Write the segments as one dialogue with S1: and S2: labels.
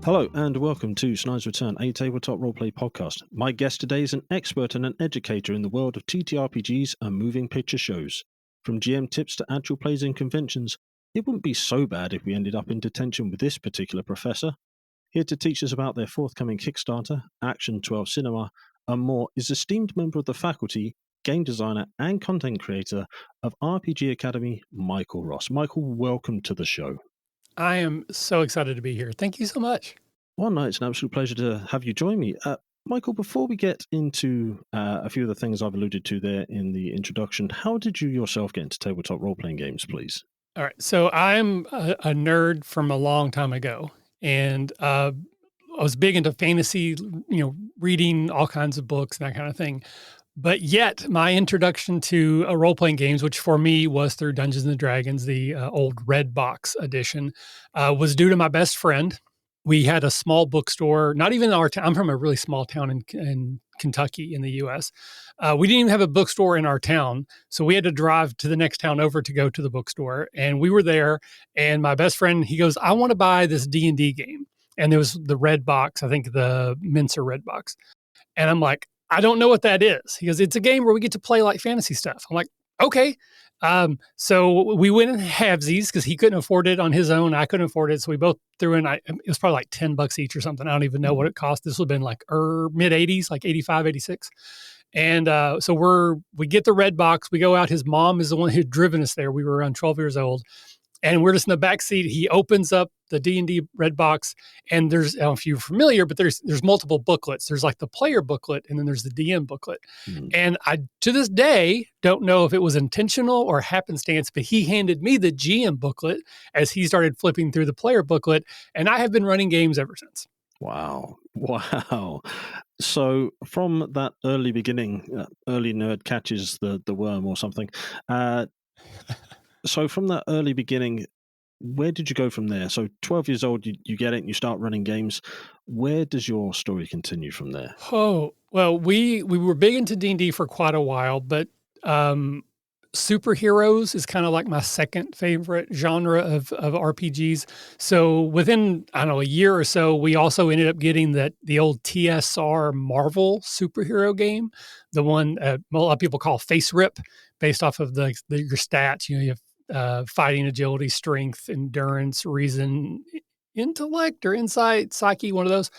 S1: Hello and welcome to Snide's Return, a tabletop roleplay podcast. My guest today is an expert and an educator in the world of TTRPGs and moving picture shows. From GM tips to actual plays and conventions, it wouldn't be so bad if we ended up in detention with this particular professor. Here to teach us about their forthcoming Kickstarter, Action 12 Cinema, and more is esteemed member of the faculty, game designer and content creator of RPG Academy, Michael Ross. Michael, welcome to the show.
S2: I am so excited to be here. Thank you so much.
S1: Well, no, it's an absolute pleasure to have you join me. Michael, before we get into a few of the things I've alluded to there in the introduction, how did you yourself get into tabletop role-playing games, please?
S2: All right. So I'm a nerd from a long time ago, and I was big into fantasy, reading all kinds of books and that kind of thing. But yet my introduction to role-playing games, which for me was through Dungeons and Dragons, the old red box edition, was due to my best friend. We had a small bookstore, not even our town. I'm from a really small town in Kentucky in the U.S. We didn't even have a bookstore in our town, so we had to drive to the next town over to go to the bookstore. And we were there, and my best friend, he goes, "I want to buy this D&D game." And there was the red box, I think the Mincer red box. And I'm like, "I don't know what that is." He goes, "It's a game where we get to play like fantasy stuff." I'm like, "Okay." So we went in halvesies because he couldn't afford it on his own. I couldn't afford it. So we both threw in, it was probably like $10 each or something. I don't even know what it cost. This would have been like mid 80s, like 85, 86. And so we get the red box. We go out. His mom is the one who'd driven us there. We were around 12 years old. And we're just in the back seat. He opens up the D&D red box, and I don't know if you're familiar, but there's multiple booklets. There's like the player booklet, and then there's the DM booklet. And I, to this day, don't know if it was intentional or happenstance, but he handed me the GM booklet as he started flipping through the player booklet, and I have been running games ever since.
S1: Wow. So from that early beginning, early nerd catches the worm or something. So from that early beginning, where did you go from there? So 12 years old, you get it, and you start running games. Where does your story continue from there?
S2: Oh, well, we were big into D&D for quite a while, but superheroes is kind of like my second favorite genre of RPGs. So within, I don't know, a year or so, we also ended up getting the old TSR Marvel superhero game, the one a lot of people call Face Rip, based off of your stats. You have fighting, agility, strength, endurance, reason, intellect, or insight, psyche, one of those.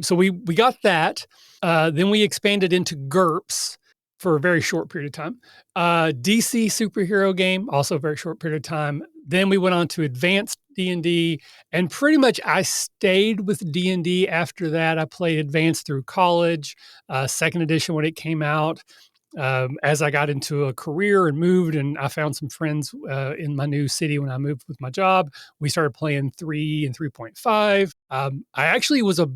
S2: So we got that. Then we expanded into GURPS for a very short period of time. DC superhero game, also a very short period of time. Then we went on to advanced D&D, and pretty much I stayed with D&D after that. I played advanced through college, second edition when it came out. As I got into a career and moved, and I found some friends in my new city when I moved with my job, we started playing 3 and 3.5. I actually was I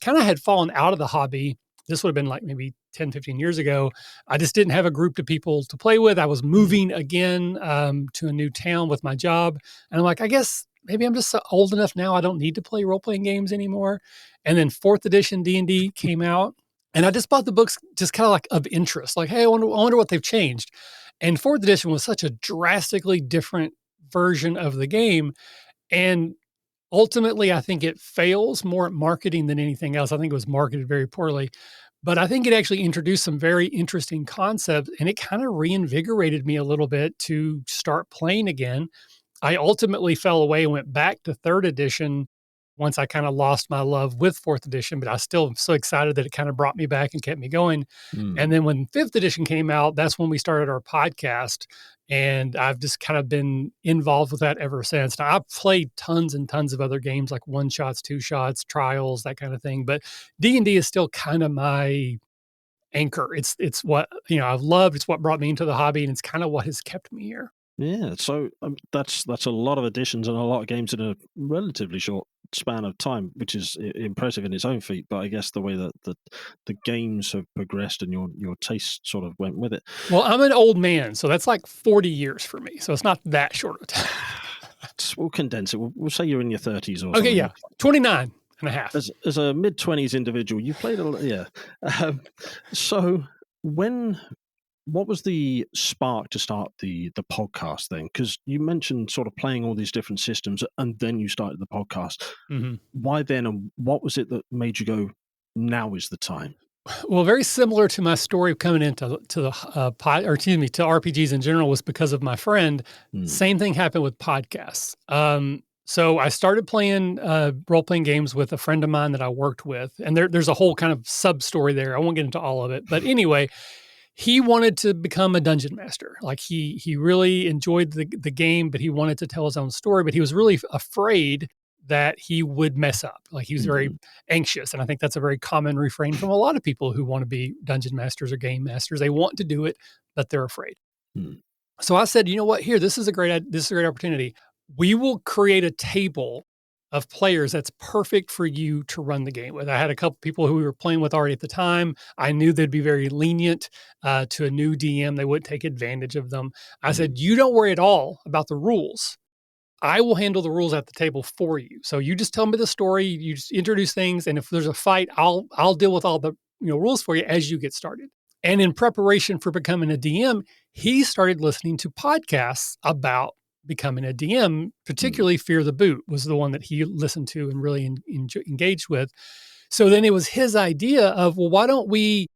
S2: kind of had fallen out of the hobby. This would have been like maybe 10, 15 years ago. I just didn't have a group of people to play with. I was moving again to a new town with my job. And I'm like, I guess maybe I'm just old enough now. I don't need to play role-playing games anymore. And then 4th edition D&D came out. And I just bought the books just kind of like of interest. Like, hey, I wonder what they've changed. And 4th edition was such a drastically different version of the game. And ultimately, I think it fails more at marketing than anything else. I think it was marketed very poorly. But I think it actually introduced some very interesting concepts, and it kind of reinvigorated me a little bit to start playing again. I ultimately fell away and went back to 3rd edition once I kind of lost my love with 4th edition, but I still am so excited that it kind of brought me back and kept me going. And then when 5th edition came out, that's when we started our podcast. And I've just kind of been involved with that ever since. Now, I've played tons and tons of other games like 1-shots, 2-shots, trials, that kind of thing. But D&D is still kind of my anchor. It's what, I've loved. It's what brought me into the hobby, and it's kind of what has kept me here.
S1: Yeah, so that's a lot of additions and a lot of games in a relatively short span of time, which is impressive in its own feat. But I guess the way that the games have progressed and your taste sort of went with it.
S2: Well, I'm an old man, so that's like 40 years for me. So it's not that short of time.
S1: We'll condense it. We'll say you're in your 30s or something.
S2: Okay, yeah, 29 and a half.
S1: As a mid-20s individual, you played a lot. Yeah. So when what was the spark to start the podcast then? Because you mentioned sort of playing all these different systems, and then you started the podcast.
S2: Mm-hmm.
S1: Why then, and what was it that made you go, now is the time?
S2: Well, very similar to my story of coming into the to RPGs in general was because of my friend.
S1: Mm,
S2: Same thing happened with podcasts. So I started playing role playing games with a friend of mine that I worked with, and there's a whole kind of sub story there. I won't get into all of it, but anyway, he wanted to become a dungeon master. Like he really enjoyed the game, but he wanted to tell his own story. But he was really afraid that he would mess up. Like he was very
S1: mm,
S2: anxious, and I think that's a very common refrain from a lot of people who want to be dungeon masters or game masters. They want to do it, but they're afraid.
S1: mm,
S2: So I said, you know what? Here, this is a great opportunity. We will create a table of players that's perfect for you to run the game with. I had a couple people who we were playing with already at the time. I knew they'd be very lenient to a new DM. They wouldn't take advantage of them. I
S1: mm,
S2: said, you don't worry at all about the rules. I will handle the rules at the table for you. So you just tell me the story, you just introduce things, and if there's a fight, I'll deal with all the rules for you as you get started. And in preparation for becoming a DM, he started listening to podcasts about becoming a DM,
S1: mm,
S2: particularly Fear the Boot was the one that he listened to and really engaged with. So then it was his idea of, well, why don't we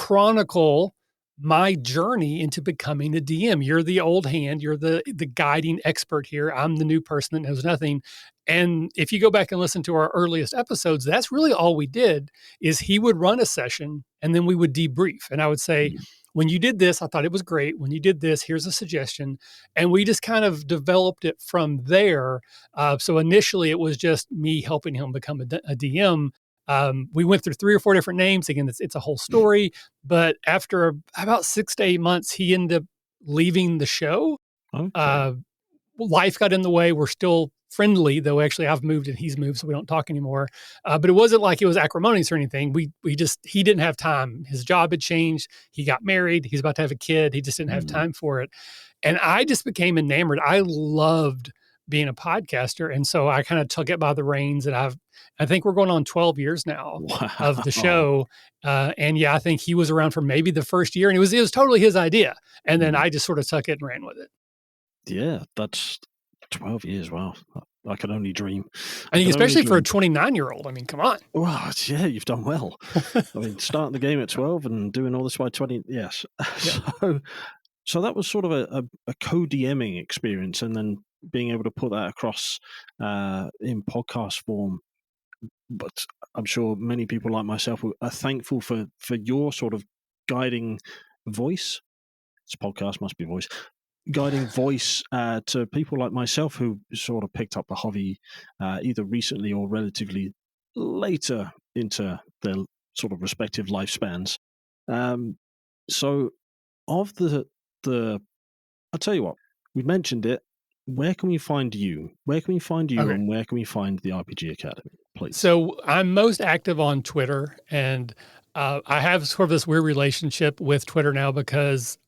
S2: chronicle my journey into becoming a DM. You're the old hand, you're the guiding expert here. I'm the new person that knows nothing. And if you go back and listen to our earliest episodes, that's really all we did is he would run a session and then we would debrief. And I would say,
S1: mm,
S2: when you did this, I thought it was great. When you did this, here's a suggestion. And we just kind of developed it from there. So initially, it was just me helping him become a DM. We went through 3 or 4 different names. Again, it's a whole story. But after about 6 to 8 months, he ended up leaving the show.
S1: okay.
S2: Uh, Life got in the way. We're still friendly, though actually I've moved and he's moved, so we don't talk anymore. But it wasn't like it was acrimonious or anything. He didn't have time. His job had changed. He got married. He's about to have a kid. He just didn't have
S1: Mm,
S2: time for it. And I just became enamored. I loved being a podcaster. And so I kind of took it by the reins, and I think we're going on 12 years now of the
S1: wow.
S2: show. And yeah, I think he was around for maybe the first year, and it was totally his idea. And then
S1: Mm,
S2: I just sort of took it and ran with it.
S1: yeah, that's 12 years. Wow. I can only dream.
S2: I
S1: I
S2: think
S1: can only
S2: especially for a
S1: dream.
S2: 29-year-old. I mean, come on.
S1: Well, yeah, you've done well. I mean, starting the game at 12 and doing all this by 20. Yes.
S2: Yeah.
S1: So that was sort of a co-DMing experience, and then being able to put that across in podcast form. But I'm sure many people like myself are thankful for your sort of guiding voice. This podcast must be voice. Guiding voice to people like myself who sort of picked up the hobby either recently or relatively later into their sort of respective lifespans. Um, so, of the, I'll tell you what, we mentioned it. Where can we find you? Where can we find you,
S2: Okay.
S1: and where can we find the RPG Academy, please?
S2: So I'm most active on Twitter, and I have sort of this weird relationship with Twitter now because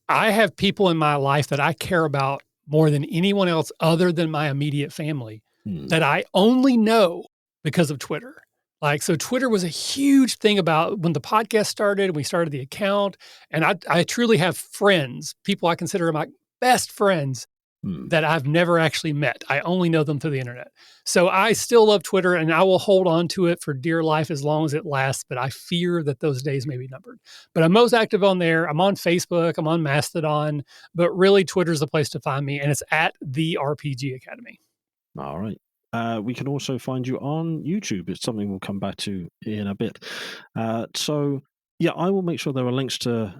S2: I have people in my life that I care about more than anyone else other than my immediate family
S1: Hmm.
S2: that I only know because of Twitter. Like, so Twitter was a huge thing about when the podcast started and we started the account. And I truly have friends, people I consider my best friends
S1: Hmm.
S2: that I've never actually met. I only know them through the internet. So I still love Twitter and I will hold on to it for dear life as long as it lasts, but I fear that those days may be numbered. But I'm most active on there. I'm on Facebook, I'm on Mastodon, but really Twitter's the place to find me, and it's at the RPG Academy.
S1: All right. We can also find you on YouTube. It's something we'll come back to in a bit. So, yeah, I will make sure there are links to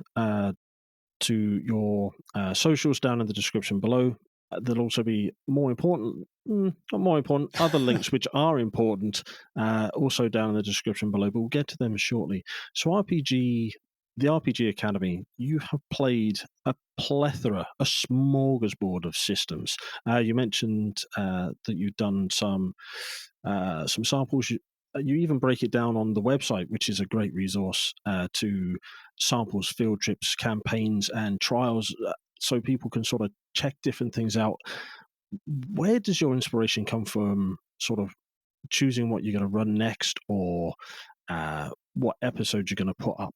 S1: your socials down in the description below. There'll also be more important, not more important, other links which are important also down in the description below, but we'll get to them shortly. So, the RPG Academy, you have played a plethora, a smorgasbord of systems. You mentioned that you've done some samples. You even break it down on the website, which is a great resource to samples, field trips, campaigns, and trials, so people can sort of check different things out. Where does your inspiration come from, sort of choosing what you're going to run next, or what episode you're going to put up?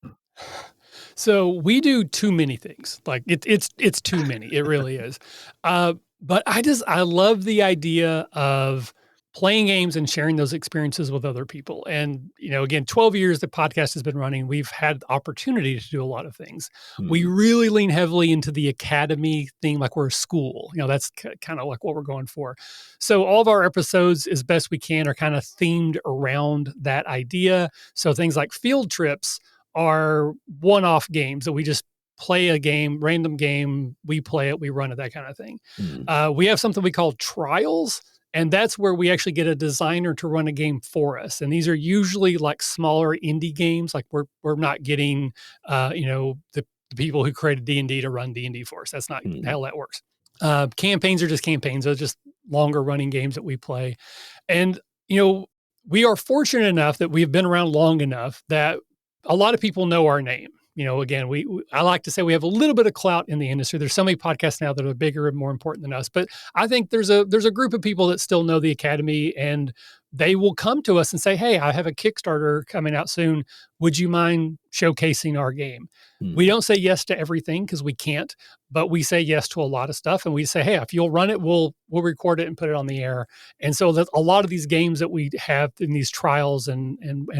S2: So we do too many things. Like it's too many. It really is. But I love the idea of playing games and sharing those experiences with other people. And, again, 12 years the podcast has been running. We've had the opportunity to do a lot of things. We really lean heavily into the academy thing, like we're a school. That's kind of like what we're going for. So all of our episodes, as best we can, are kind of themed around that idea. So things like field trips are one-off games that we just play a game, random game, we play it, we run it, that kind of thing. We have something we call trials, and that's where we actually get a designer to run a game for us. And these are usually like smaller indie games. Like we're not getting, the people who created D&D to run D&D for us. That's not how that works. Campaigns are just campaigns. They're just longer running games that we play. And, we are fortunate enough that we've been around long enough that a lot of people know our name. Again, I like to say we have a little bit of clout in the industry. There's so many podcasts now that are bigger and more important than us, but I think there's a group of people that still know the Academy, and they will come to us and say, "Hey, I have a Kickstarter coming out soon. Would you mind showcasing our game?" We don't say yes to everything because we can't, but we say yes to a lot of stuff, and we say, "Hey, if you'll run it, we'll record it and put it on the air." And so that a lot of these games that we have in these trials and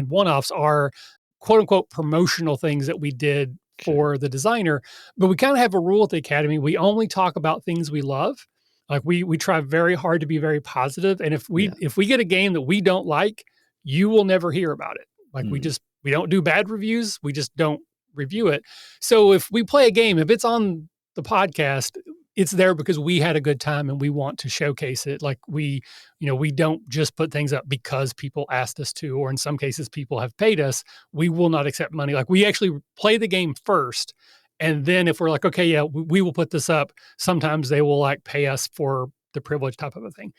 S2: one-offs are quote unquote promotional things that we did for the designer. But we kind of have a rule at the Academy. We only talk about things we love. Like we try very hard to be very positive. And if we get a game that we don't like, you will never hear about it. Like we don't do bad reviews. We just don't review it. So if we play a game, if it's on the podcast, it's there because we had a good time and we want to showcase it. Like we don't just put things up because people asked us to, or in some cases people have paid us. We will not accept money. Like we actually play the game first. And then if we're like, okay, yeah, we will put this up, sometimes they will like pay us for the privilege type of a thing.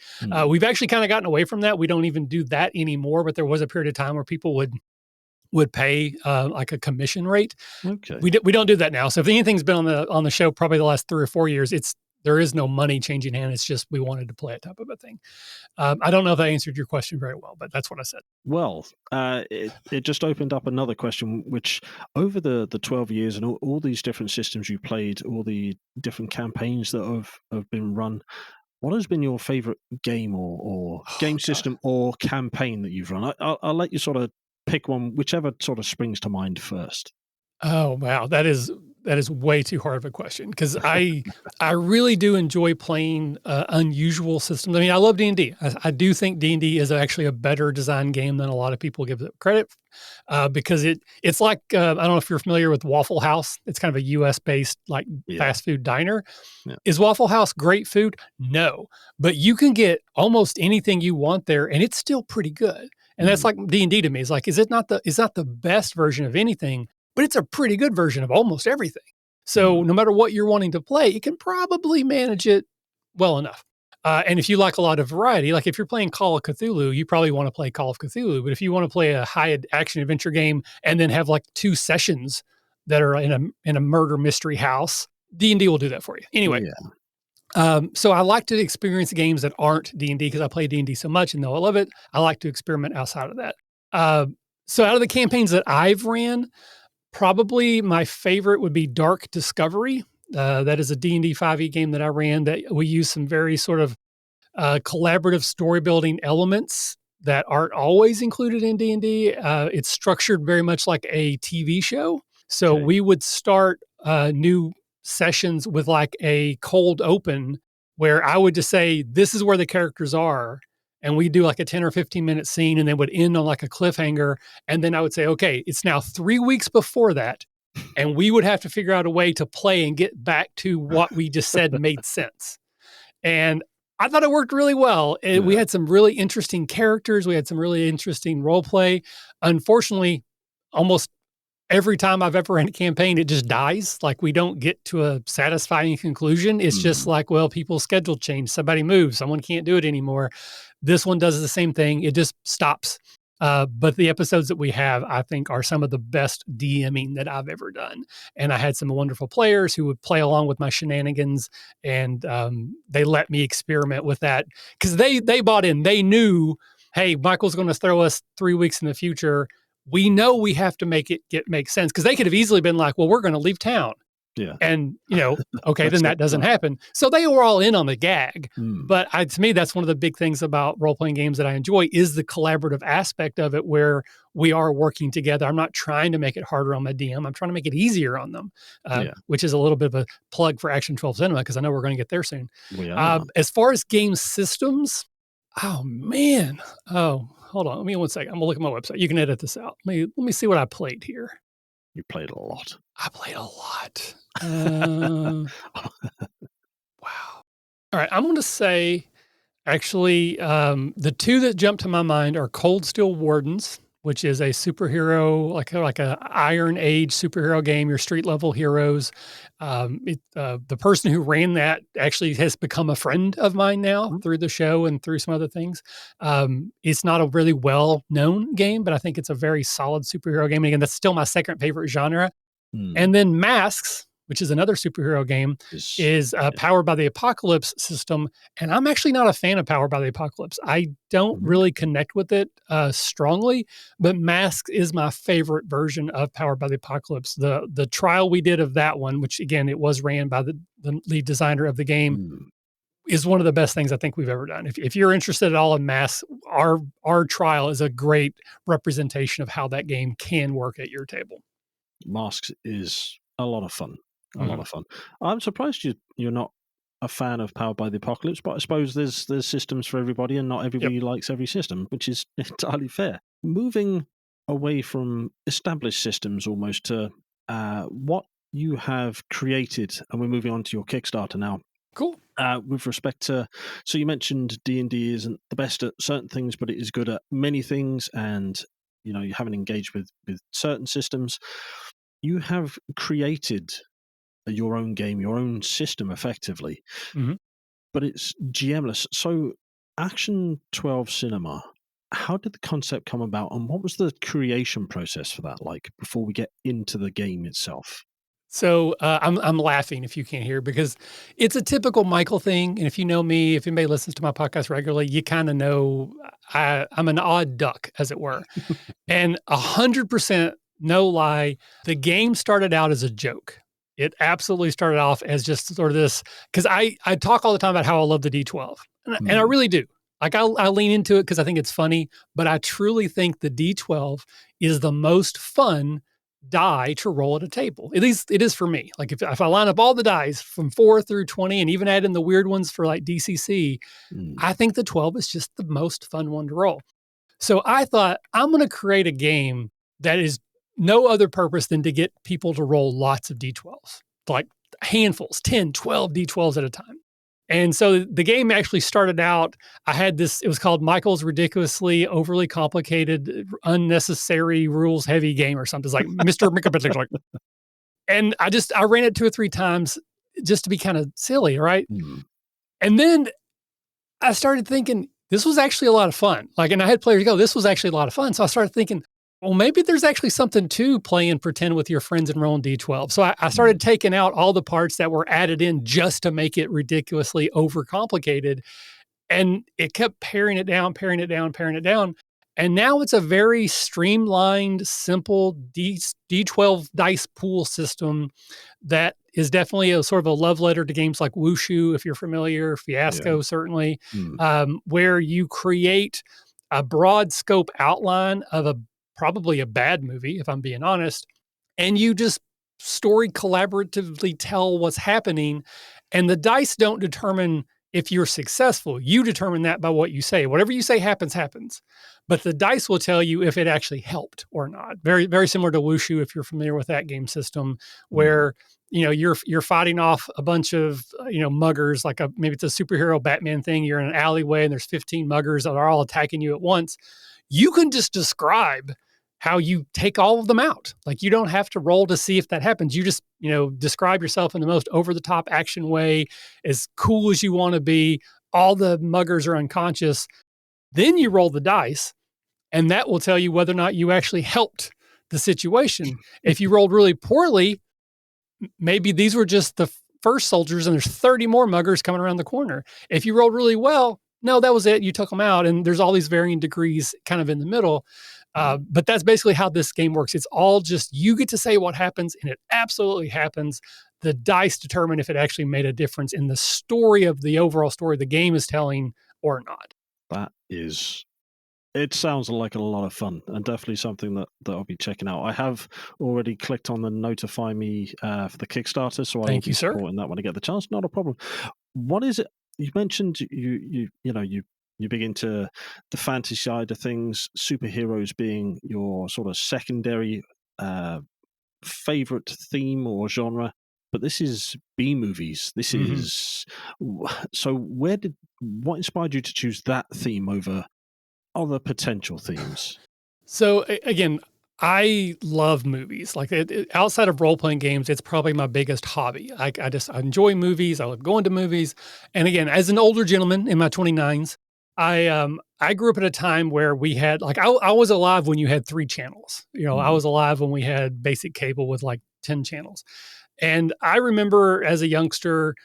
S2: We've actually kind of gotten away from that. We don't even do that anymore, but there was a period of time where people would pay like a commission rate.
S1: Okay.
S2: We don't do that now. So if anything's been on the show, probably the last 3 or 4 years, there is no money changing hands. It's just we wanted to play it type of a thing. I don't know if I answered your question very well, but that's what I said.
S1: Well, it just opened up another question, which over the 12 years and all these different systems you played, all the different campaigns that have been run, what has been your favorite game or game system or campaign that you've run? I'll let you sort of pick one, whichever sort of springs to mind first.
S2: Oh, wow. That is way too hard of a question because I really do enjoy playing unusual systems. I mean, I love D&D. I do think D&D is actually a better design game than a lot of people give it credit because it's like, I don't know if you're familiar with Waffle House. It's kind of a US-based like fast food diner. Yeah. Is Waffle House great food? No. But you can get almost anything you want there and it's still pretty good. And that's like D&D to me. It's like, is it not the best version of anything? But it's a pretty good version of almost everything. So no matter what you're wanting to play, you can probably manage it well enough. And if you like a lot of variety, like if you're playing Call of Cthulhu, you probably want to play Call of Cthulhu. But if you want to play a high action adventure game and then have like 2 sessions that are in a murder mystery house, D&D will do that for you. Anyway. Yeah. So I like to experience games that aren't D&D because I play D&D so much and though I love it, I like to experiment outside of that. So out of the campaigns that I've ran, probably my favorite would be Dark Discovery. That is a D&D 5e game that I ran that we use some very sort of collaborative story building elements that aren't always included in D&D. It's structured very much like a TV show. So we would start new sessions with like a cold open where I would just say, this is where the characters are. And we do like a 10 or 15 minute scene and then would end on like a cliffhanger. And then I would say, okay, it's now 3 weeks before that. And we would have to figure out a way to play and get back to what we just said made sense. And I thought it worked really well. We had some really interesting characters. We had some really interesting role play. Unfortunately, almost every time I've ever ran a campaign, it just dies. Like we don't get to a satisfying conclusion. It's just like, well, people's schedule changed. Somebody moved. Someone can't do it anymore. This one does the same thing. It just stops. But the episodes that we have, I think, are some of the best DMing that I've ever done. And I had some wonderful players who would play along with my shenanigans, and they let me experiment with that because they bought in. They knew, hey, Michael's going to throw us 3 weeks in the future. we know we have to make sense, because they could have easily been like, well, we're going to leave town.
S1: Yeah.
S2: And, okay, then that doesn't happen. So they were all in on the gag. But to me, that's one of the big things about role-playing games that I enjoy is the collaborative aspect of it, where we are working together. I'm not trying to make it harder on my DM. I'm trying to make it easier on them, which is a little bit of a plug for Action 12 Cinema, because I know we're going to get there soon.
S1: We are.
S2: As far as game systems, oh, man. Oh, hold on. Give me 1 second. I'm going to look at my website. You can edit this out. Let me see what I played here.
S1: You played a lot.
S2: I played a lot. Wow. All right. I'm going to say, actually, the two that jump to my mind are Cold Steel Wardens, which is a superhero, like a Iron Age superhero game, your street level heroes. The person who ran that actually has become a friend of mine now through the show and through some other things. It's not a really well-known game, but I think it's a very solid superhero game. And again, that's still my second favorite genre. And then Masks, which is another superhero game, is Powered by the Apocalypse system. And I'm actually not a fan of Powered by the Apocalypse. I don't really connect with it strongly, but Masks is my favorite version of Powered by the Apocalypse. The trial we did of that one, which again, it was ran by the lead designer of the game, is one of the best things I think we've ever done. If you're interested at all in Masks, our trial is a great representation of how that game can work at your table.
S1: Masks is a lot of fun. A lot of fun. I'm surprised you're not a fan of Powered by the Apocalypse, but I suppose there's systems for everybody, and not everybody likes every system, which is entirely fair. Moving away from established systems almost to what you have created, and we're moving on to your Kickstarter now.
S2: Cool.
S1: With respect to, so you mentioned D&D isn't the best at certain things, but it is good at many things, and you haven't engaged with certain systems. You have created your own game, your own system, effectively, but it's GMless. So, Action 12 Cinema, how did the concept come about, and what was the creation process for that like before we get into the game itself?
S2: So I'm laughing if you can't hear, because it's a typical Michael thing. And if you know me, if anybody listens to my podcast regularly, you kind of know I'm an odd duck, as it were. And 100%, no lie, the game started out as a joke. It absolutely started off as just sort of this, because I talk all the time about how I love the D12. And I really do. Like I lean into it because I think it's funny, but I truly think the D12 is the most fun die to roll at a table. At least it is for me. Like if I line up all the dice from 4 through 20 and even add in the weird ones for like DCC, I think the 12 is just the most fun one to roll. So I thought, I'm going to create a game that is no other purpose than to get people to roll lots of D12s, like handfuls, 10, 12 D12s at a time. And so the game actually started out, I had this, it was called Michael's Ridiculously Overly Complicated, Unnecessary Rules Heavy Game or something. It's like Mr. Mick. And I ran it 2 or 3 times just to be kind of silly, right? And then I started thinking, this was actually a lot of fun. Like, and I had players go, this was actually a lot of fun. So I started thinking, well, maybe there's actually something to playing pretend with your friends and rolling D12. So I started taking out all the parts that were added in just to make it ridiculously overcomplicated. And it kept paring it down. And now it's a very streamlined, simple D12 dice pool system that is definitely a sort of a love letter to games like Wushu, if you're familiar, Fiasco, certainly, where you create a broad scope outline of probably a bad movie, if I'm being honest, and you just story collaboratively tell what's happening, and the dice don't determine if you're successful. You determine that by what you say. Whatever you say happens. But the dice will tell you if it actually helped or not. Very, very similar to Wushu, if you're familiar with that game system, where you're fighting off a bunch of muggers, like maybe it's a superhero Batman thing. You're in an alleyway and there's 15 muggers that are all attacking you at once. You can just describe how you take all of them out. Like you don't have to roll to see if that happens. You just, describe yourself in the most over-the-top action way, as cool as you want to be. All the muggers are unconscious. Then you roll the dice, and that will tell you whether or not you actually helped the situation. If you rolled really poorly, maybe these were just the first soldiers and there's 30 more muggers coming around the corner. If you rolled really well, no, that was it. You took them out, and there's all these varying degrees kind of in the middle. But that's basically how this game works. It's all just you get to say what happens, and it absolutely happens. The dice determine if it actually made a difference in the story of the overall story the game is telling or not.
S1: It sounds like a lot of fun, and definitely something that I'll be checking out. I have already clicked on the notify me for the Kickstarter, so I will be supporting that when I get the chance. Not a problem. What is it? You mentioned you big into the fantasy side of things, superheroes being your sort of secondary favorite theme or genre. But this is B movies. This is so. What inspired you to choose that theme over other potential themes?
S2: So again, I love movies. Like outside of role playing games, it's probably my biggest hobby. I enjoy movies. I love going to movies. And again, as an older gentleman in my 29s, I grew up at a time where we had I was alive when you had 3 channels. I was alive when we had basic cable with like 10 channels. And I remember as a youngster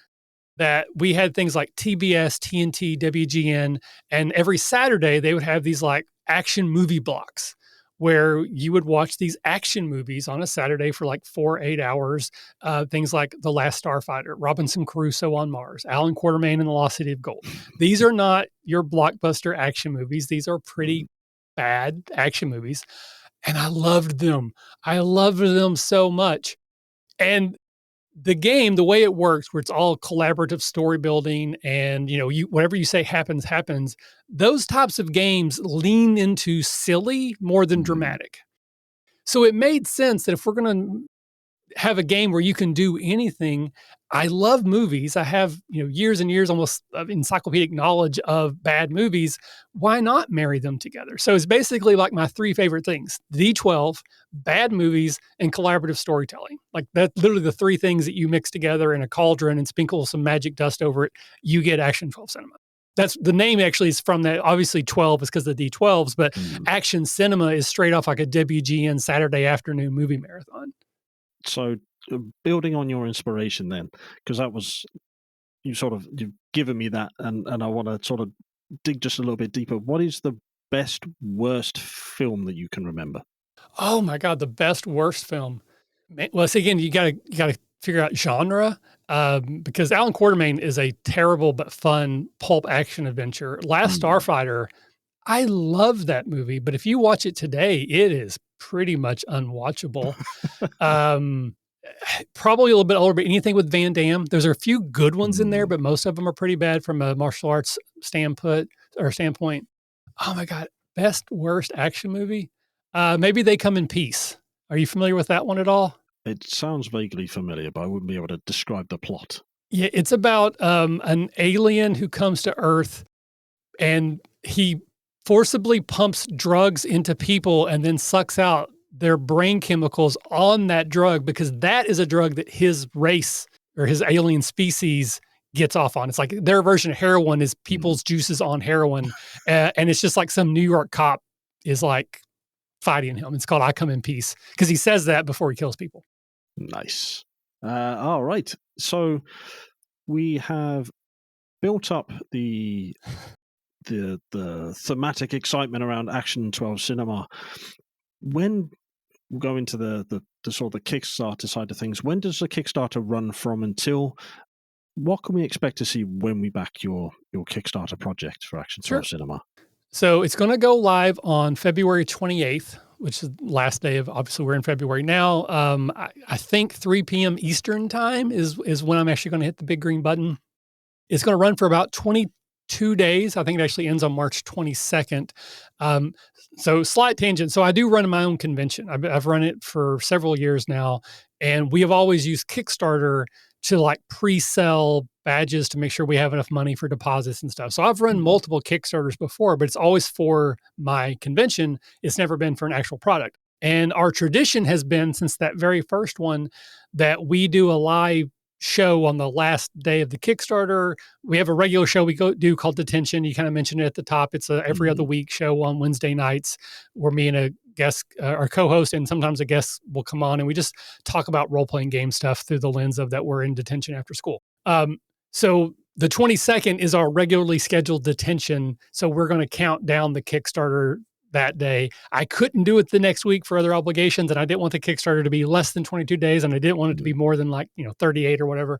S2: that we had things like TBS, TNT, WGN, and every Saturday they would have these like action movie blocks where you would watch these action movies on a Saturday for like 8 hours. Things like The Last Starfighter, Robinson Crusoe on Mars, Alan Quatermain and the Lost City of Gold. These are not your blockbuster action movies. These are pretty bad action movies. And I loved them. I loved them so much. And the game, the way it works, where it's all collaborative story building and, whatever you say happens, those types of games lean into silly more than dramatic. So it made sense that if we're going to have a game where you can do anything. I love movies. I have, years and years almost of encyclopedic knowledge of bad movies. Why not marry them together? So it's basically like my 3 favorite things: D12, bad movies, and collaborative storytelling. Like that's literally the 3 things that you mix together in a cauldron and sprinkle some magic dust over it. You get Action 12 Cinema. That's the name actually is from that. Obviously 12 is because of the D12s, but Action Cinema is straight off like a WGN Saturday afternoon movie marathon.
S1: So building on your inspiration then, because that was, you've given me that, and I want to sort of dig just a little bit deeper. What is the best, worst film that you can remember?
S2: Oh my God, the best, worst film. Well, so again, you gotta figure out genre, because Alan Quatermain is a terrible but fun pulp action adventure. Last Starfighter, I love that movie, but if you watch it today, it is pretty much unwatchable. Probably a little bit older, but anything with Van Damme, there's a few good ones in there, but most of them are pretty bad from a martial arts standpoint. Oh my God, best, worst action movie? Maybe They Come in Peace. Are you familiar with that one at all?
S1: It sounds vaguely familiar, but I wouldn't be able to describe the plot.
S2: Yeah, it's about an alien who comes to Earth and he forcibly pumps drugs into people and then sucks out their brain chemicals on that drug, because that is a drug that his race or his alien species gets off on. It's like their version of heroin is people's juices on heroin. And it's just like some New York cop is like fighting him. It's called I Come in Peace, because he says that before he kills people.
S1: Nice. All right. So we have built up the thematic excitement around Action 12 Cinema. When we go into the sort of the Kickstarter side of things, when does the Kickstarter run from until? What can we expect to see when we back your Kickstarter project for Action 12 Cinema?
S2: So it's going to go live on February 28th, which is the last day of, obviously we're in February now. I think 3 p.m. Eastern time is when I'm actually going to hit the big green button. It's going to run for about 22 days. I think it actually ends on March 22nd. So slight tangent. So I do run my own convention. I've run it for several years now, and we have always used Kickstarter to like pre-sell badges to make sure we have enough money for deposits and stuff. So I've run multiple Kickstarters before, but it's always for my convention. It's never been for an actual product. And our tradition has been, since that very first one, that we do a live show on the last day of the Kickstarter. We have a regular show we do called Detention. You kind of mentioned it at the top. It's a every other week show on Wednesday nights where me and a guest, our co-host, and sometimes a guest will come on, and we just talk about role-playing game stuff through the lens of that we're in detention after school. So the 22nd is our regularly scheduled detention. So we're going to count down the Kickstarter that day. I couldn't do it the next week for other obligations, and I didn't want the Kickstarter to be less than 22 days, and I didn't want it to be more than 38 or whatever.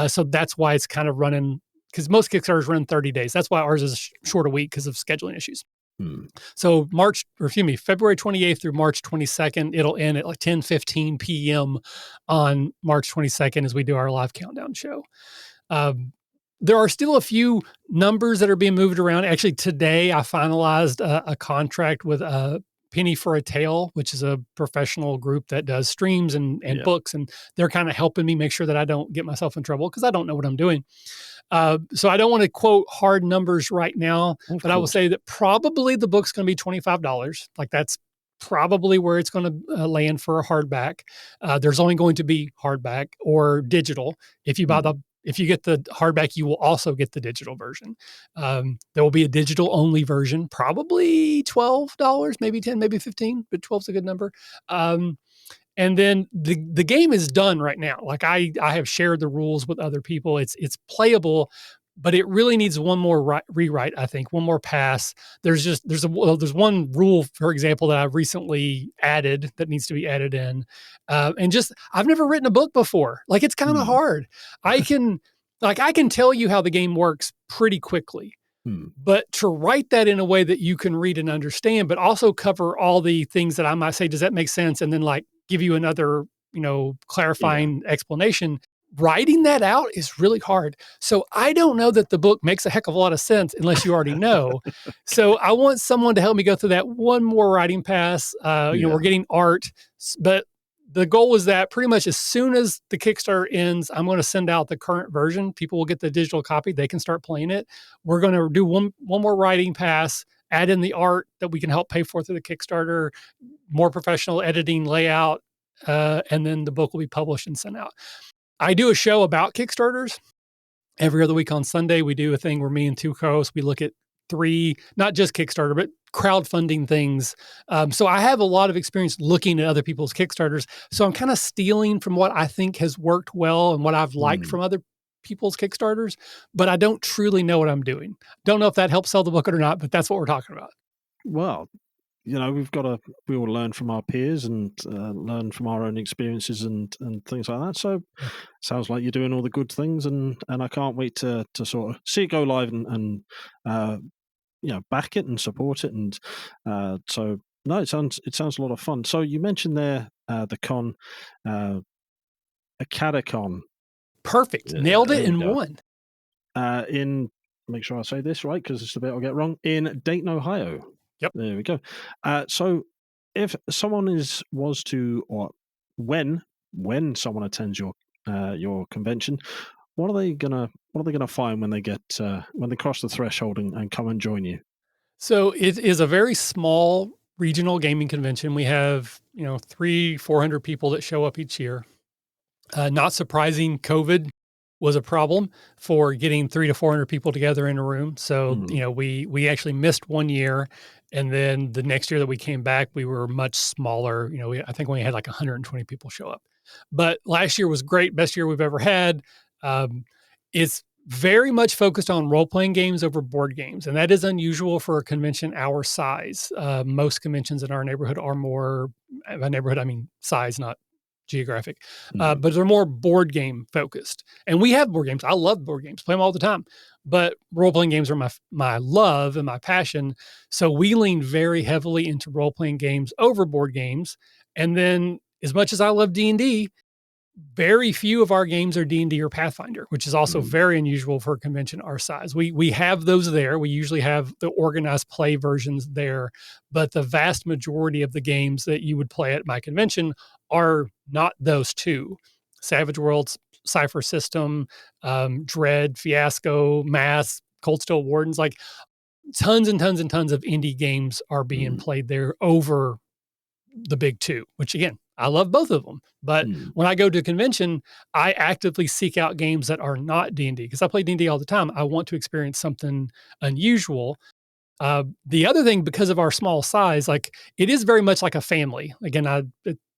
S2: So that's why it's kind of running, because most Kickstarters run 30 days. That's why ours is short a week because of scheduling issues. So February 28th through March 22nd, it'll end at like 10:15 p.m. on March 22nd as we do our live countdown show. There are still a few numbers that are being moved around. Actually, today I finalized a contract with Penny for a Tale, which is a professional group that does streams and books, and they're kind of helping me make sure that I don't get myself in trouble because I don't know what I'm doing. So I don't want to quote hard numbers right now, but I will say that probably the book's going to be $25. Like that's probably where it's going to land for a hardback. There's only going to be hardback or digital. If you get the hardback, you will also get the digital version. There will be a digital only version, probably $12, maybe 10, maybe 15, but 12 is a good number. And then the game is done right now. Like I have shared the rules with other people. It's playable, but it really needs one more rewrite. I think one more pass. There's one rule, for example, that I've recently added that needs to be added in, and I've never written a book before. Like it's kind of hard. I can tell you how the game works pretty quickly. But to write that in a way that you can read and understand, but also cover all the things that I might say, does that make sense? And then like give you another, clarifying explanation. Writing that out is really hard. So I don't know that the book makes a heck of a lot of sense unless you already know. So I want someone to help me go through that one more writing pass. We're getting art, but the goal is that pretty much as soon as the Kickstarter ends, I'm going to send out the current version. People will get the digital copy. They can start playing it. We're going to do one more writing pass, add in the art that we can help pay for through the Kickstarter, more professional editing, layout, and then the book will be published and sent out. I do a show about Kickstarters. Every other week on Sunday, we do a thing where me and two co-hosts, we look at 3, not just Kickstarter, but crowdfunding things. So I have a lot of experience looking at other people's Kickstarters. So I'm kind of stealing from what I think has worked well and what I've liked from other people's Kickstarters, but I don't truly know what I'm doing. Don't know if that helps sell the book or not, but that's what we're talking about.
S1: Well, we all learn from our peers and learn from our own experiences and things like that. So sounds like you're doing all the good things, and I can't wait to sort of see it go live and back it and support it. And so no, it sounds a lot of fun. So you mentioned there the con, Acadacon.
S2: Perfect, nailed it in one.
S1: Make sure I say this right because it's the bit I'll get wrong. In Dayton, Ohio.
S2: Yep.
S1: There we go. So if someone when someone attends your convention, what are they gonna find when they when they cross the threshold and come and join you?
S2: So it is a very small regional gaming convention. We have 300-400 people that show up each year. Not surprising, COVID was a problem for getting 300 to 400 people together in a room. So, we actually missed one year. And then the next year that we came back, we were much smaller. I think we only had like 120 people show up. But last year was great. Best year we've ever had. It's very much focused on role-playing games over board games. And that is unusual for a convention our size. Most conventions in our neighborhood are more, by neighborhood, I mean size, not geographic, but they're more board game focused. And we have board games. I love board games, play them all the time. But role-playing games are my love and my passion. So we lean very heavily into role-playing games over board games. And then as much as I love D&D, very few of our games are D&D or Pathfinder, which is also very unusual for a convention our size. We have those there. We usually have the organized play versions there, but the vast majority of the games that you would play at my convention are not those two. Savage Worlds, Cypher System, Dread, Fiasco, Mass, Cold Steel Wardens, like tons and tons and tons of indie games are being played there over the big two, which again, I love both of them. But when I go to a convention, I actively seek out games that are not D&D because I play D&D all the time. I want to experience something unusual. The other thing, because of our small size, like it is very much like a family. Again,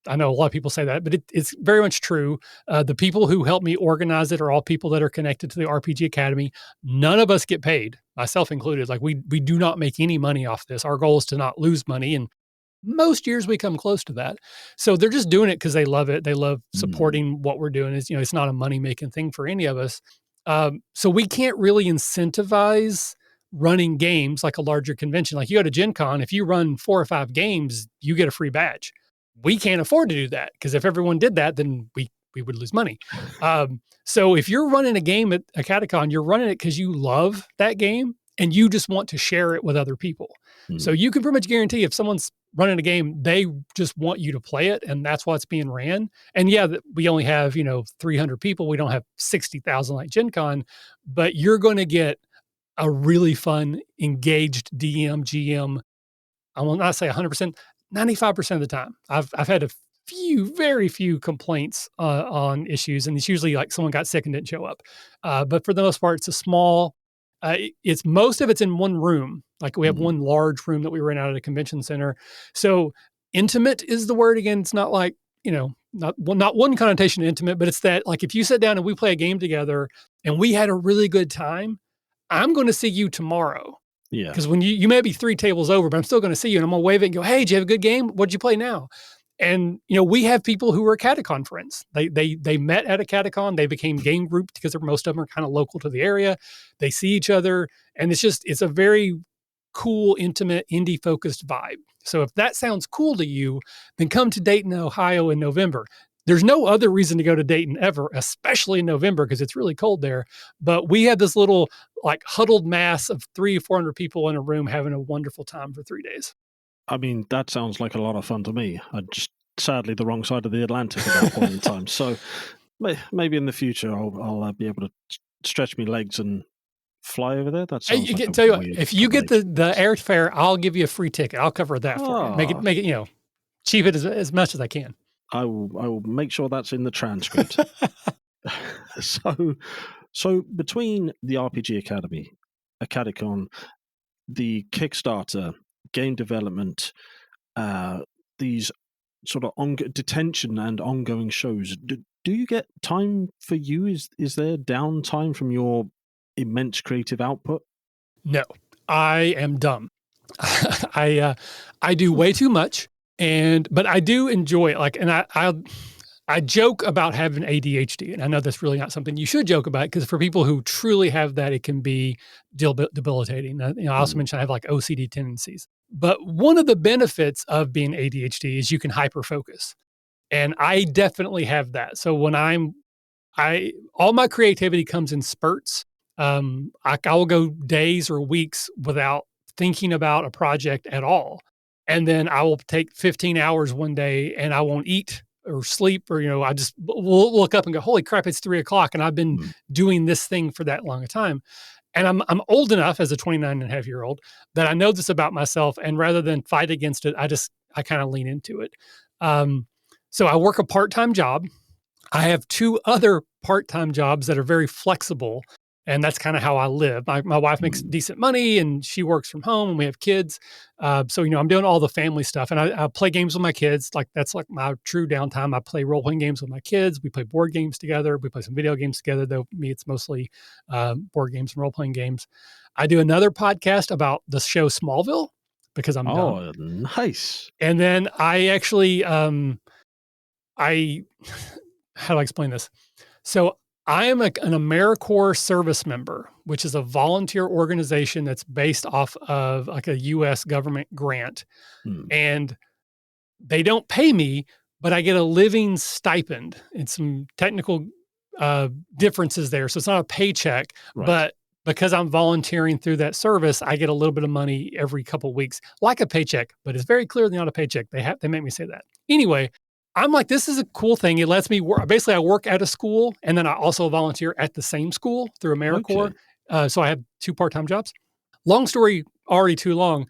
S2: I know a lot of people say that, but it's very much true. The people who help me organize it are all people that are connected to the RPG Academy. None of us get paid, myself included. Like we do not make any money off this. Our goal is to not lose money, and most years we come close to that. So they're just doing it because they love it. They love supporting what we're doing. It's not a money making thing for any of us. So we can't really incentivize running games like a larger convention. Like you go to Gen Con, if you run 4 or 5 games, you get a free badge. We can't afford to do that because if everyone did that, then we would lose money. So if you're running a game at a Catacon, you're running it because you love that game and you just want to share it with other people. So you can pretty much guarantee if someone's running a game, they just want you to play it, and that's why it's being ran. And yeah, we only have 300 people. We don't have 60,000 like Gen Con, but you're going to get a really fun, engaged DM, GM. I will not say 100%, 95% of the time. I've had very few complaints on issues, and it's usually like someone got sick and didn't show up. But for the most part, it's a small. Most of it's in one room. Like we have one large room that we rent out at a convention center. So intimate is the word again. It's not like, not one connotation of intimate, but it's that like if you sit down and we play a game together and we had a really good time, I'm going to see you tomorrow.
S1: Yeah.
S2: Because when you may be 3 tables over, but I'm still going to see you and I'm going to wave it and go, hey, did you have a good game? What did you play now? And, we have people who are Catacon friends. They met at a Catacon. They became game grouped because most of them are kind of local to the area. They see each other. And it's a very cool, intimate, indie-focused vibe. So if that sounds cool to you, then come to Dayton, Ohio in November. There's no other reason to go to Dayton ever, especially in November because it's really cold there. But we had this little like huddled mass of 300 or 400 people in a room having a wonderful time for 3 days.
S1: I mean, that sounds like a lot of fun to me. I'm just sadly the wrong side of the Atlantic at that point in time. So maybe in the future I'll be able to stretch my legs and fly over there. That sounds like
S2: tell you what, if you get the airfare, I'll give you a free ticket. I'll cover that for you. Make it cheap it as much as I can.
S1: I will make sure that's in the transcript. So between the RPG Academy, a Catacon, the Kickstarter, game development, these sort of detention and ongoing shows, do you get time for you? Is there downtime from your immense creative output?
S2: No, I am dumb. I do way too much, but I do enjoy it. Like, and I joke about having ADHD, and I know that's really not something you should joke about because for people who truly have that, it can be debilitating. I also mentioned I have like OCD tendencies. But one of the benefits of being ADHD is you can hyper-focus. And I definitely have that. So when all my creativity comes in spurts. I will go days or weeks without thinking about a project at all. And then I will take 15 hours one day and I won't eat or sleep or, I just will look up and go, holy crap, it's 3:00. And I've been doing this thing for that long a time. And I'm old enough as a 29-and-a-half-year-old that I know this about myself. And rather than fight against it, I kind of lean into it. So I work a part-time job. I have 2 other part-time jobs that are very flexible. And that's kind of how I live. My wife makes decent money and she works from home and we have kids. So, I'm doing all the family stuff and I play games with my kids. Like that's like my true downtime. I play role-playing games with my kids. We play board games together. We play some video games together, though me, it's mostly board games and role-playing games. I do another podcast about the show Smallville because I'm dumb.
S1: Oh, nice.
S2: And then I actually, how do I explain this? So I am an AmeriCorps service member, which is a volunteer organization that's based off of like a U.S. government grant. And they don't pay me, but I get a living stipend and some technical differences there. So it's not a paycheck, but because I'm volunteering through that service, I get a little bit of money every couple of weeks, like a paycheck, but it's very clearly not a paycheck. They make me say that. Anyway, I'm like, this is a cool thing. It lets me work. Basically, I work at a school, and then I also volunteer at the same school through AmeriCorps. Okay. So I have 2 part-time jobs. Long story, already too long.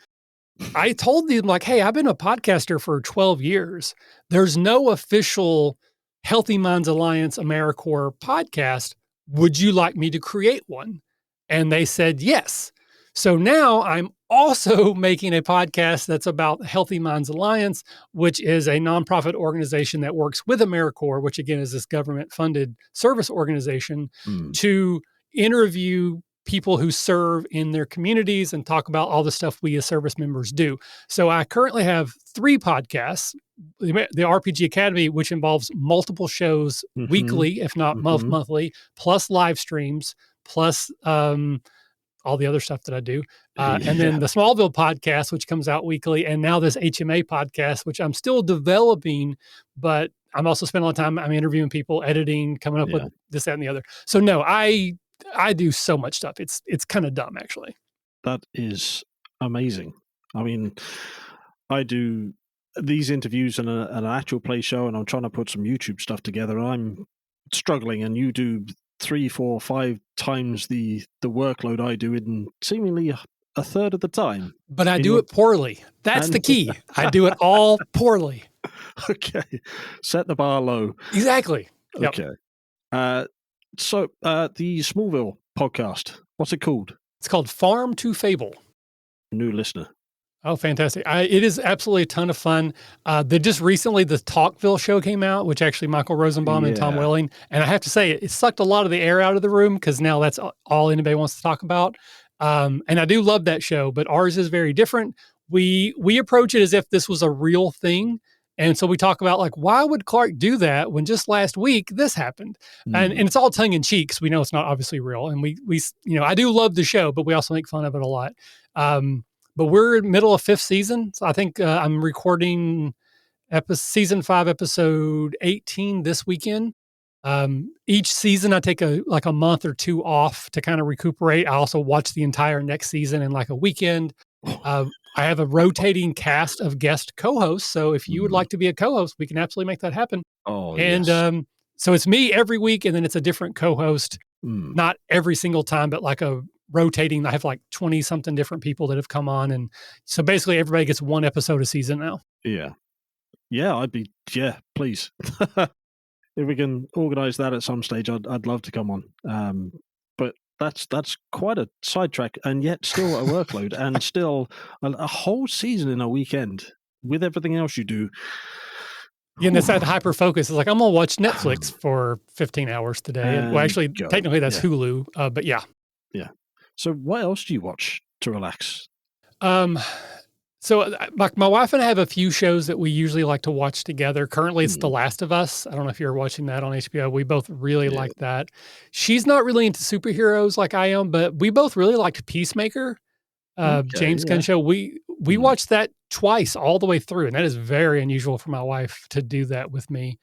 S2: I told them, like, hey, I've been a podcaster for 12 years. There's no official Healthy Minds Alliance AmeriCorps podcast. Would you like me to create one? And they said yes. So now I'm also making a podcast that's about Healthy Minds Alliance, which is a nonprofit organization that works with AmeriCorps, which again is this government-funded service organization, to interview people who serve in their communities and talk about all the stuff we as service members do. So I currently have 3 podcasts. The RPG Academy, which involves multiple shows weekly, if not monthly, plus live streams, plus all the other stuff that I do. And then the Smallville podcast, which comes out weekly. And now this HMA podcast, which I'm still developing, but I'm also spending a lot of time, I'm interviewing people, editing, coming up with this, that, and the other. So no, I do so much stuff. It's kind of dumb, actually.
S1: That is amazing. I mean, I do these interviews and an actual play show, and I'm trying to put some YouTube stuff together. And I'm struggling, and you do 3, 4, 5 times the workload I do in seemingly a third of the time.
S2: But I do it poorly. That's the key. I do it all poorly.
S1: Okay. Set the bar low.
S2: Exactly. Yep.
S1: Okay. So the Smallville podcast, what's it called?
S2: It's called Farm to Fable.
S1: New listener.
S2: Oh, fantastic. It is absolutely a ton of fun. Just recently, the Talkville show came out, which actually Michael Rosenbaum and Tom Welling. And I have to say, it sucked a lot of the air out of the room because now that's all anybody wants to talk about. And I do love that show, but ours is very different. We approach it as if this was a real thing. And so we talk about, like, why would Clark do that when just last week this happened? And it's all tongue in cheek, because we know it's not obviously real. And we I do love the show, but we also make fun of it a lot. But we're in the middle of 5th season. So I think I'm recording season 5, episode 18 this weekend. Each season I take a month or 2 off to kind of recuperate. I also watch the entire next season in like a weekend. I have a rotating cast of guest co-hosts. So if you would like to be a co-host, we can absolutely make that happen.
S1: Oh,
S2: and
S1: yes.
S2: So it's me every week, and then it's a different co-host. Not every single time, but like a rotating. I have like 20 something different people that have come on. And so basically everybody gets 1 episode a season now.
S1: Yeah, please. If we can organize that at some stage, I'd love to come on. But that's quite a sidetrack, and yet still a workload, and still a whole season in a weekend with everything else you do.
S2: Yeah, and that's that hyper focus. It's like, I'm going to watch Netflix for 15 hours today. Well, actually, technically that's Hulu, but yeah.
S1: Yeah. So what else do you watch to relax?
S2: So my wife and I have a few shows that we usually like to watch together. Currently, it's The Last of Us. I don't know if you're watching that on HBO. We both really like that. She's not really into superheroes like I am, but we both really liked Peacemaker, James Gunn show. We watched that twice all the way through, and that is very unusual for my wife to do that with me.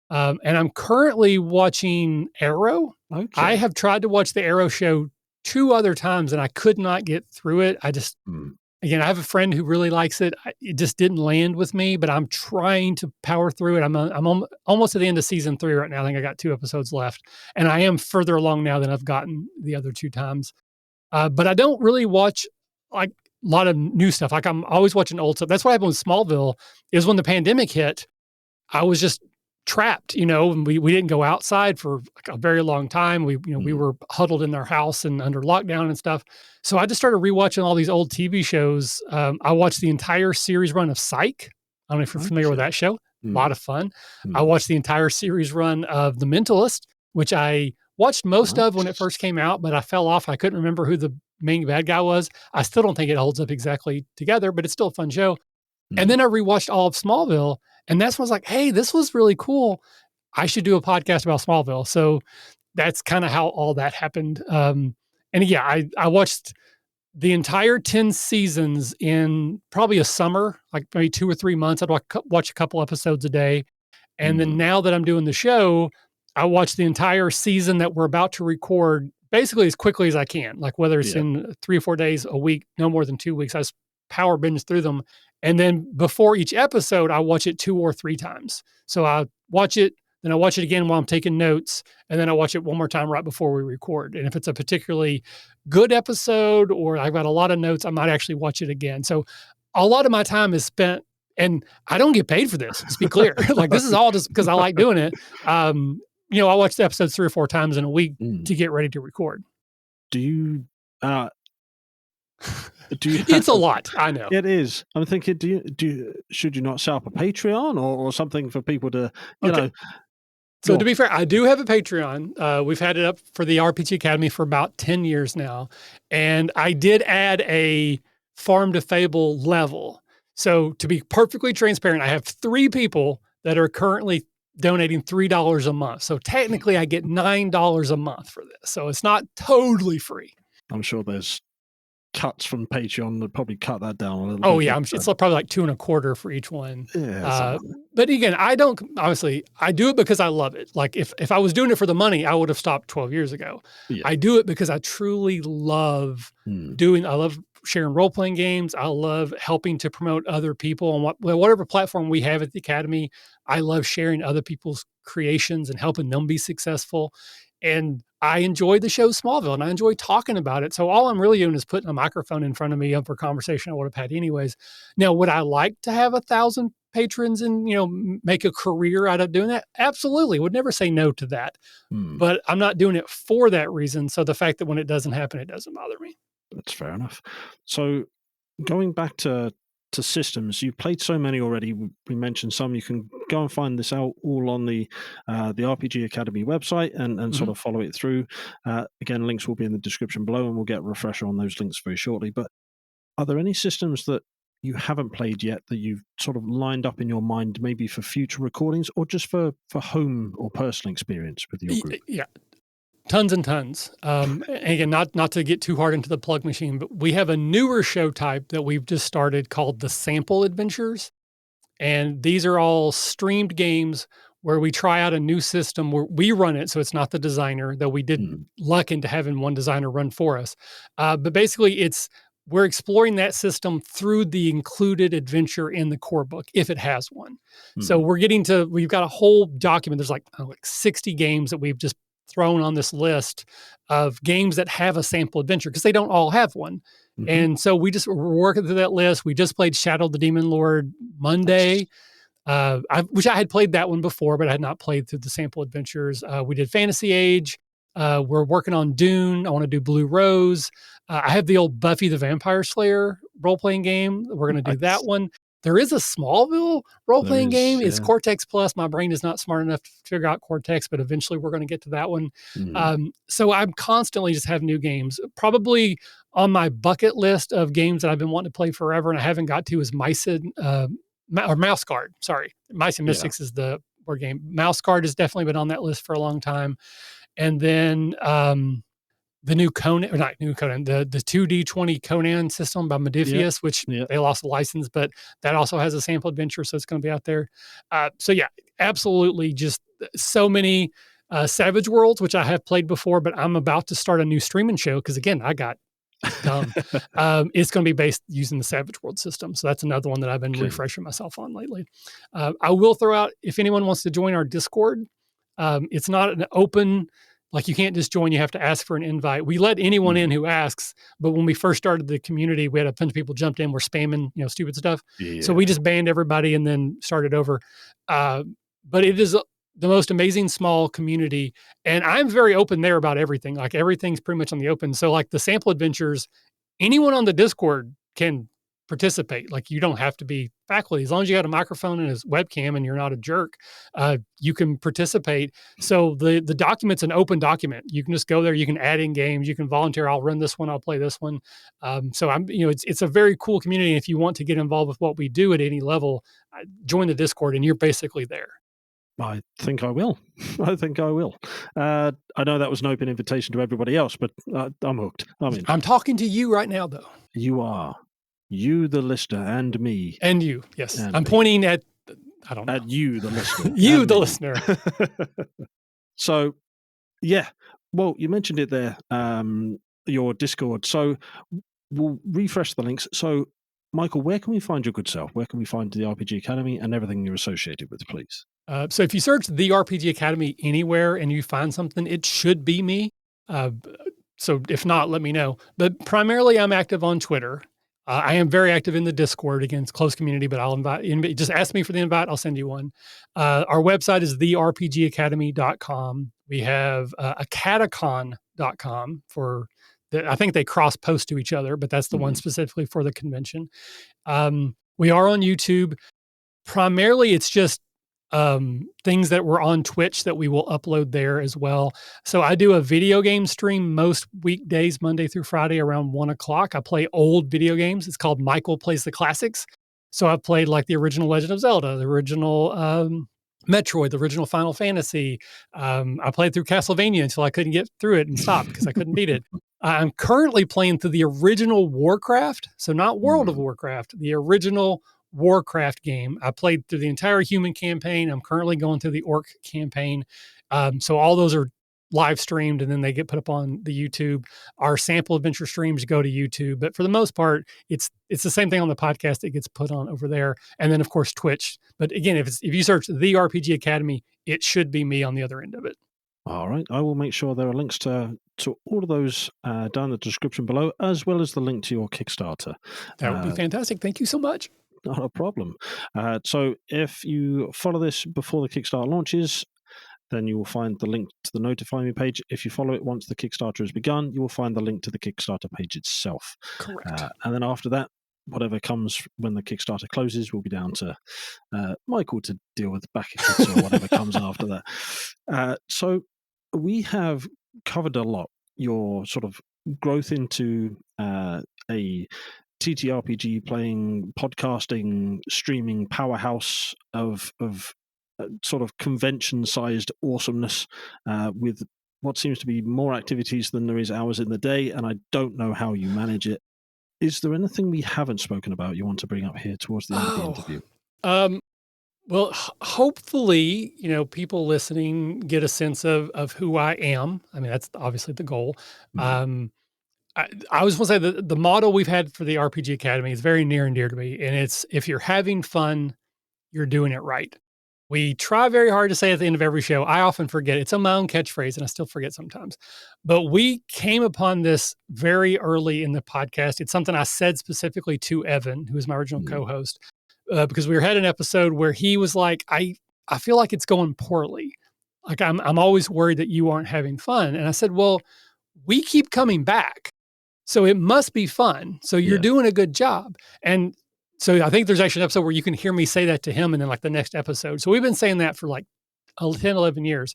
S2: And I'm currently watching Arrow. I have tried to watch the Arrow show 2 other times, and I could not get through it. I just, again, I have a friend who really likes it. It just didn't land with me, but I'm trying to power through it. I'm almost at the end of season 3 right now. I think I got 2 episodes left, and I am further along now than I've gotten the other 2 times. But I don't really watch like a lot of new stuff. Like, I'm always watching old stuff. That's what happened with Smallville. Is when the pandemic hit, I was just trapped, and we didn't go outside for like a very long time. We were huddled in our house and under lockdown and stuff. So I just started rewatching all these old TV shows. I watched the entire series run of Psych. I don't know if you're familiar with that show. A lot of fun. I watched the entire series run of The Mentalist, which I watched most of when it first came out, but I fell off. I couldn't remember who the main bad guy was. I still don't think it holds up exactly together, but it's still a fun show. And then I rewatched all of Smallville, and that's when I was like, hey, this was really cool. I should do a podcast about Smallville. So that's kind of how all that happened. And yeah, I watched the entire 10 seasons in probably a summer, like maybe 2 or 3 months. I'd watch a couple episodes a day. And then now that I'm doing the show, I watch the entire season that we're about to record basically as quickly as I can. Like, whether it's in 3 or 4 days, a week, no more than 2 weeks, I just power binge through them. And then before each episode, I watch it 2 or 3 times. So I watch it, then I watch it again while I'm taking notes, and then I watch it one more time right before we record. And if it's a particularly good episode or I've got a lot of notes, I might actually watch it again. So a lot of my time is spent, and I don't get paid for this, let's be clear. Like, this is all just because I like doing it. I watch the episodes 3 or 4 times in a week to get ready to record.
S1: Do you
S2: It's a lot. I know.
S1: It is. I'm thinking, should you not set up a Patreon or something for people to, you know?
S2: So to be fair, I do have a Patreon. We've had it up for the RPG Academy for about 10 years now. And I did add a Farm to Fable level. So to be perfectly transparent, I have 3 people that are currently donating $3 a month. So technically I get $9 a month for this. So it's not totally free.
S1: I'm sure there's cuts from Patreon that probably cut that down a little bit.
S2: Oh yeah, it's probably like 2.25 for each one.
S1: Yeah,
S2: but again, I don't honestly. I do it because I love it. Like if I was doing it for the money, I would have stopped 12 years ago.
S1: Yeah.
S2: I do it because I truly love doing. I love sharing role playing games. I love helping to promote other people on whatever platform we have at the Academy. I love sharing other people's creations and helping them be successful. And I enjoy the show Smallville and I enjoy talking about it. So all I'm really doing is putting a microphone in front of me up for conversation I would have had anyways. Now, would I like to have 1,000 patrons and, make a career out of doing that? Absolutely. Would never say no to that. But I'm not doing it for that reason. So the fact that when it doesn't happen, it doesn't bother me.
S1: That's fair enough. So going back to systems, you've played so many already. We mentioned some. You can go and find this out all on the RPG Academy website and sort of follow it through. Again, links will be in the description below, and we'll get a refresher on those links very shortly. But are there any systems that you haven't played yet that you've sort of lined up in your mind, maybe for future recordings or just for home or personal experience with your group?
S2: Yeah. Tons and tons. And again, not to get too hard into the plug machine, but we have a newer show type that we've just started called the Sample Adventures. And these are all streamed games where we try out a new system where we run it. So it's not the designer, though we did luck into having one designer run for us. But basically we're exploring that system through the included adventure in the core book, if it has one. So we've got a whole document. There's like 60 games that we've just thrown on this list of games that have a sample adventure because they don't all have one. And so we're working through that list. We just played Shadow the Demon Lord Monday, which I had played that one before, but I had not played through the sample adventures. We did Fantasy Age. We're working on Dune. I want to do Blue Rose. I have the old Buffy the Vampire Slayer role-playing game. We're going to do that one. There is a Smallville role-playing game. It's Cortex Plus. My brain is not smart enough to figure out Cortex, but eventually we're going to get to that one. So I'm constantly just have new games. Probably on my bucket list of games that I've been wanting to play forever and I haven't got to is Mouse Guard. Sorry. Mice and Mystics is the board game. Mouse Guard has definitely been on that list for a long time. And then the new Conan, or not new Conan, the 2D20 Conan system by Modifius, which they lost the license, but that also has a sample adventure, so it's going to be out there. So yeah, absolutely, just so many Savage Worlds, which I have played before, but I'm about to start a new streaming show because again, I got dumb. It's going to be based using the Savage World system, so that's another one that I've been refreshing myself on lately. I will throw out if anyone wants to join our Discord. It's not an open. Like you can't just join, you have to ask for an invite. We let anyone in who asks, but when we first started the community, we had a bunch of people jumped in, were spamming, stupid stuff. So we just banned everybody and then started over. But it is the most amazing small community. And I'm very open there about everything. Like everything's pretty much on the open. So like the sample adventures, anyone on the Discord can participate. Like you don't have to be faculty. As long as you got a microphone and a webcam and you're not a jerk, you can participate. So the document's an open document. You can just go there. You can add in games. You can volunteer. I'll run this one. I'll play this one. So it's a very cool community. If you want to get involved with what we do at any level, join the Discord and you're basically there.
S1: I think I will. I think I will. I know that was an open invitation to everybody else, but I'm hooked.
S2: I'm talking to you right now, though.
S1: You are. You, the listener, and me.
S2: And you, yes. And I'm pointing at, I don't know.
S1: At you, the listener.
S2: You, the listener.
S1: So, yeah. Well, you mentioned it there, your Discord. So we'll refresh the links. So, Michael, where can we find your good self? Where can we find the RPG Academy and everything you're associated with, please?
S2: So if you search the RPG Academy anywhere and you find something, it should be me. So if not, let me know. But primarily I'm active on Twitter. I am very active in the Discord. Again, it's a close community, but I'll invite. Just ask me for the invite. I'll send you one. Our website is therpgacademy.com. We have acadacon.com for I think they cross post to each other, but that's the one
S1: Mhm.
S2: specifically for the convention. We are on YouTube. Primarily, it's just things that were on Twitch that we will upload there as well. So I do a video game stream most weekdays, Monday through Friday around 1 o'clock. I play old video games. It's called Michael Plays the Classics. So I've played like the original Legend of Zelda, the original Metroid, the original Final Fantasy. I played through Castlevania until I couldn't get through it and stopped because I couldn't beat it. I'm currently playing through the original Warcraft. So not World of
S1: Mm.
S2: Warcraft, the original Warcraft game. I played through the entire human campaign. I'm currently going through the orc campaign. So all those are live streamed and then they get put up on the YouTube. Our sample adventure streams go to YouTube, but for the most part, it's the same thing on the podcast. It gets put on over there, and then of course Twitch. But again, if you search the RPG Academy, it should be me on the other end of it.
S1: All right. I will make sure there are links to all of those down in the description below, as well as the link to your Kickstarter.
S2: That would be
S1: Uh,
S2: fantastic. Thank you so much.
S1: Not a problem. So if you follow this before the Kickstarter launches, then you will find the link to the Notify Me page. If you follow it once the Kickstarter has begun, you will find the link to the Kickstarter page itself.
S2: Correct.
S1: And then after that, whatever comes when the Kickstarter closes will be down to Michael to deal with backer kits or whatever comes after that. So we have covered a lot your sort of growth into a TTRPG playing, podcasting, streaming powerhouse of sort of convention-sized awesomeness with what seems to be more activities than there is hours in the day, and I don't know how you manage it. Is there anything we haven't spoken about you want to bring up here towards the end of the interview?
S2: Um, well, hopefully, people listening get a sense of who I am. I mean, that's obviously the goal.
S1: Mm,
S2: Um, I was going to say the model we've had for the RPG Academy is very near and dear to me, and it's if you're having fun, you're doing it right. We try very hard to say at the end of every show. I often forget. It's on my own catchphrase, and I still forget sometimes. But we came upon this very early in the podcast. It's something I said specifically to Evan, who was my original
S1: mm,
S2: co-host, because we had an episode where he was like, I feel like it's going poorly. Like I'm always worried that you aren't having fun. And I said, well, we keep coming back. So it must be fun. So you're
S1: yeah.
S2: doing a good job. And so I think there's actually an episode where you can hear me say that to him and then like the next episode. So we've been saying that for like 10, 11 years.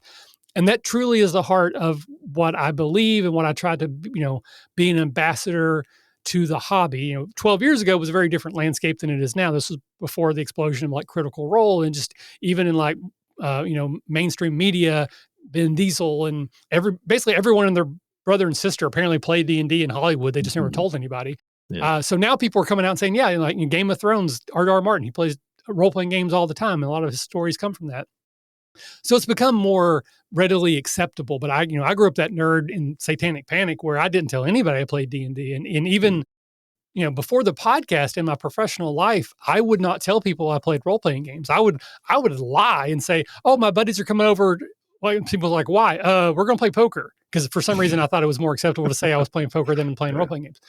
S2: And that truly is the heart of what I believe and what I tried to, be an ambassador to the hobby. 12 years ago was a very different landscape than it is now. This was before the explosion of like Critical Role and just even in like, mainstream media, Vin Diesel and basically everyone and their brother and sister apparently played D&D in Hollywood. They just never
S1: Mhm.
S2: told anybody.
S1: Yeah.
S2: So now people are coming out and saying, yeah, like in Game of Thrones, R.R. Martin, he plays role-playing games all the time. And a lot of his stories come from that. So it's become more readily acceptable. But I grew up that nerd in Satanic Panic where I didn't tell anybody I played D&D. And
S1: Mm,
S2: even, before the podcast in my professional life, I would not tell people I played role-playing games. I would lie and say, oh, my buddies are coming over. Well, people are like, why? We're going to play poker. Because for some reason I thought it was more acceptable to say I was playing poker than playing
S1: yeah.
S2: role-playing games.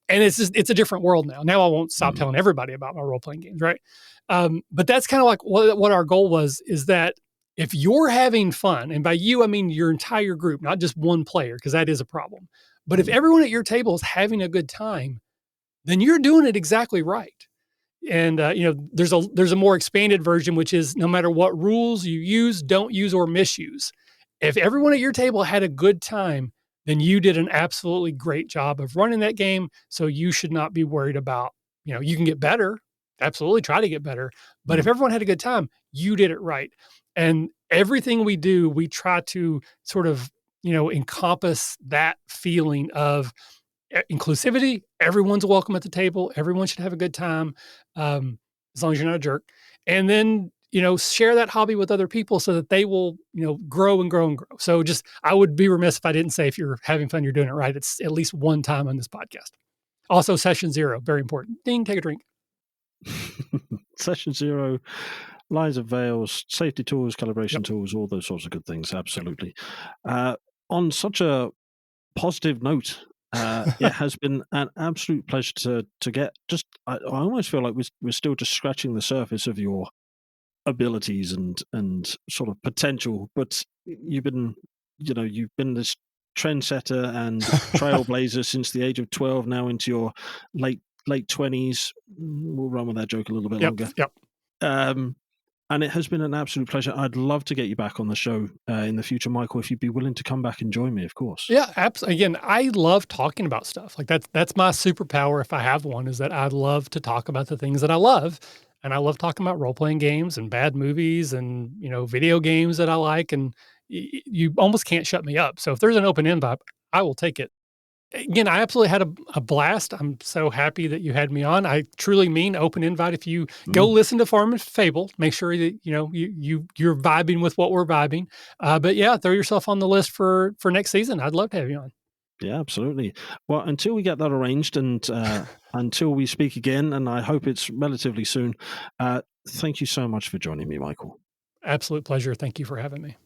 S2: And it's a different world now. Now I won't stop
S1: Mm,
S2: telling everybody about my role-playing games, right? But that's kind of like what our goal was, is that if you're having fun, and by you, I mean your entire group, not just one player, because that is a problem. But if
S1: mm,
S2: everyone at your table is having a good time, then you're doing it exactly right. And there's a more expanded version, which is no matter what rules you use, don't use, or misuse. If everyone at your table had a good time, then you did an absolutely great job of running that game. So you should not be worried about, you can get better. Absolutely try to get better. But if
S1: mm,
S2: everyone had a good time, you did it right. And everything we do, we try to sort of, encompass that feeling of inclusivity. Everyone's welcome at the table. Everyone should have a good time, as long as you're not a jerk. And then share that hobby with other people so that they will grow and grow and grow. So just I would be remiss if I didn't say if you're having fun, you're doing it right. It's at least one time on this podcast. Also, session 0, very important. Ding, take a drink.
S1: Session 0, lines of veils, safety tools, calibration
S2: Yep.
S1: tools, all those sorts of good things.
S2: Yep.
S1: Absolutely. On such a positive note, it has been an absolute pleasure to get. Just, I almost feel like we're still just scratching the surface of your abilities and sort of potential. But you've been this trendsetter and trailblazer since the age of 12, now into your late 20s. We'll run with that joke a little bit longer.
S2: Yep.
S1: And it has been an absolute pleasure. I'd love to get you back on the show in the future, Michael, if you'd be willing to come back and join me, of course.
S2: Yeah, absolutely. Again, I love talking about stuff. Like that's my superpower, if I have one, is that I love to talk about the things that I love. And I love talking about role-playing games and bad movies and, video games that I like. And you almost can't shut me up. So if there's an open invite, I will take it. Again, I absolutely had a blast. I'm so happy that you had me on. I truly mean open invite. If you go listen to Farm and Fable, make sure that you're vibing with what we're vibing. But yeah, throw yourself on the list for next season. I'd love to have you on.
S1: Yeah, absolutely. Well, until we get that arranged and until we speak again, and I hope it's relatively soon, thank you so much for joining me, Michael.
S2: Absolute pleasure. Thank you for having me.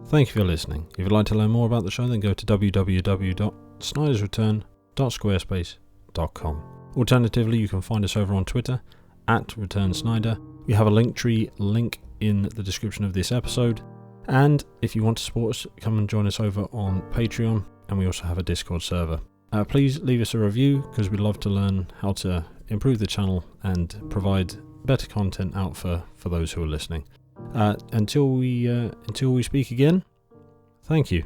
S1: Thank you for listening. If you'd like to learn more about the show, then go to www.snydersreturn.squarespace.com. Alternatively, you can find us over on Twitter @ReturnSnyder. We have a Linktree link in the description of this episode. And if you want to support us, come and join us over on Patreon. And we also have a Discord server. Please leave us a review, because we'd love to learn how to improve the channel and provide better content out for those who are listening. Until we speak again, thank you.